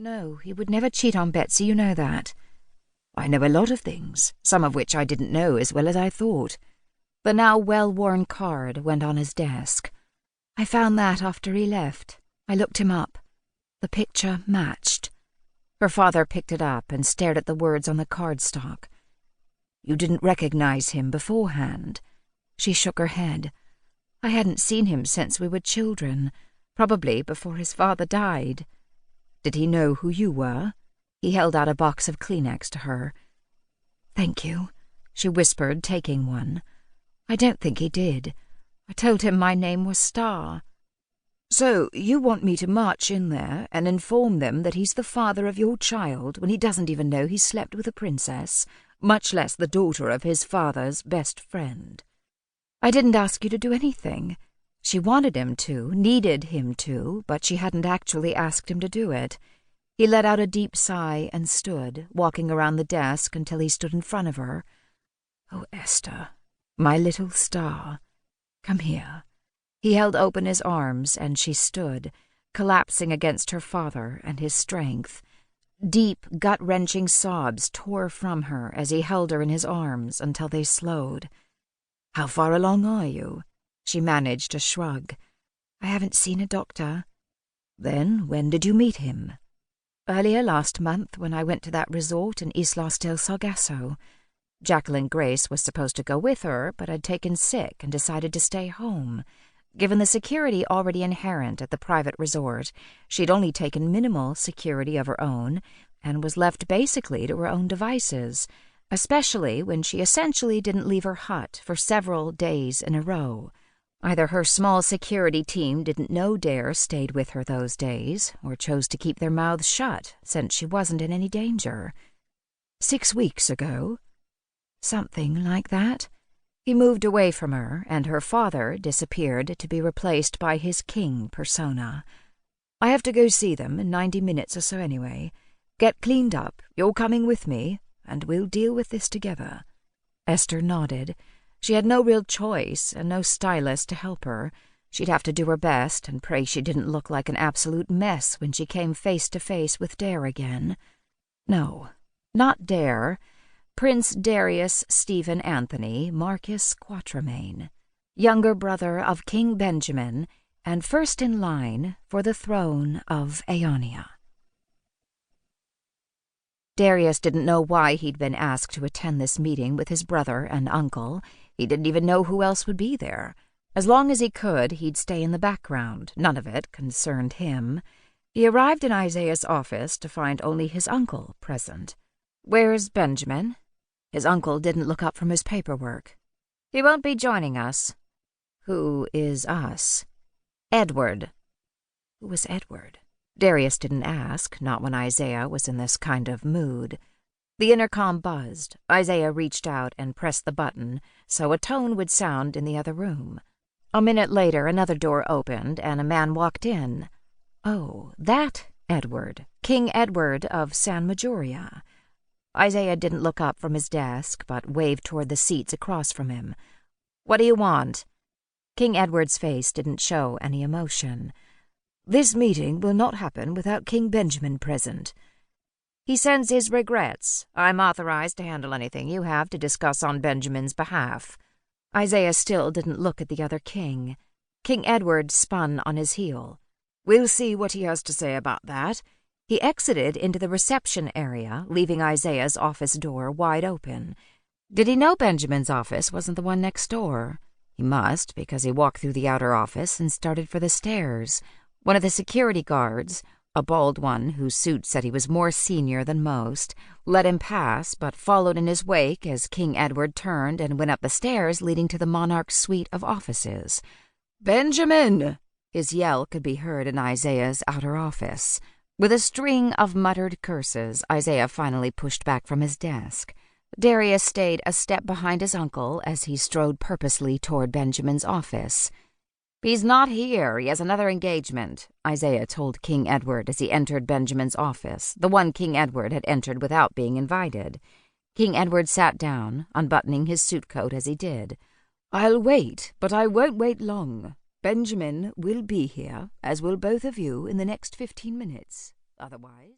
No, he would never cheat on Betsy, you know that. I know a lot of things, some of which I didn't know as well as I thought. The now well-worn card went on his desk. I found that after he left. I looked him up. The picture matched. Her father picked it up and stared at the words on the cardstock. You didn't recognize him beforehand? She shook her head. I hadn't seen him since we were children, probably before his father died. Did he know who you were? He held out a box of Kleenex to her. Thank you, she whispered, taking one. I don't think he did. I told him my name was Star. So you want me to march in there and inform them that he's the father of your child when he doesn't even know he slept with a princess, much less the daughter of his father's best friend? I didn't ask you to do anything. She wanted him to, needed him to, but she hadn't actually asked him to do it. He let out a deep sigh and stood, walking around the desk until he stood in front of her. Oh, Esther, my little star, come here. He held open his arms, and she stood, collapsing against her father and his strength. Deep, gut-wrenching sobs tore from her as he held her in his arms until they slowed. How far along are you? She managed a shrug. I haven't seen a doctor. Then when did you meet him? Earlier last month when I went to that resort in Islas del Sargasso. Jacqueline Grace was supposed to go with her, but had taken sick and decided to stay home. Given the security already inherent at the private resort, she'd only taken minimal security of her own and was left basically to her own devices, especially when she essentially didn't leave her hut for several days in a row. Either her small security team didn't know Dare stayed with her those days, or chose to keep their mouths shut since she wasn't in any danger. 6 weeks ago? Something like that. He moved away from her, and her father disappeared to be replaced by his king persona. I have to go see them in 90 minutes or so anyway. Get cleaned up, you're coming with me, and we'll deal with this together. Esther nodded. She had no real choice and no stylist to help her. She'd have to do her best and pray she didn't look like an absolute mess when she came face to face with Dare again. No, not Dare. Prince Darius Stephen Anthony Marcus Quatremaine, younger brother of King Benjamin and first in line for the throne of Aeonia. Darius didn't know why he'd been asked to attend this meeting with his brother and uncle. He didn't even know who else would be there. As long as he could, he'd stay in the background. None of it concerned him. He arrived in Isaiah's office to find only his uncle present. Where's Benjamin? His uncle didn't look up from his paperwork. He won't be joining us. Who is us? Edward. Who was Edward? Darius didn't ask, not when Isaiah was in this kind of mood. The intercom buzzed. Isaiah reached out and pressed the button so a tone would sound in the other room. A minute later, another door opened and a man walked in. Oh, that Edward. King Edward of San Majoria. Isaiah didn't look up from his desk, but waved toward the seats across from him. What do you want? King Edward's face didn't show any emotion. This meeting will not happen without King Benjamin present. He sends his regrets. I'm authorized to handle anything you have to discuss on Benjamin's behalf. Isaiah still didn't look at the other king. King Edward spun on his heel. We'll see what he has to say about that. He exited into the reception area, leaving Isaiah's office door wide open. Did he know Benjamin's office wasn't the one next door? He must, because he walked through the outer office and started for the stairs. One of the security guards, a bald one whose suit said he was more senior than most, let him pass but followed in his wake as King Edward turned and went up the stairs leading to the monarch's suite of offices. "Benjamin!" His yell could be heard in Isaiah's outer office. With a string of muttered curses, Isaiah finally pushed back from his desk. Darius stayed a step behind his uncle as he strode purposely toward Benjamin's office. He's not here. He has another engagement, Isaiah told King Edward as he entered Benjamin's office, the one King Edward had entered without being invited. King Edward sat down, unbuttoning his suit coat as he did. I'll wait, but I won't wait long. Benjamin will be here, as will both of you, in the next 15 minutes. Otherwise...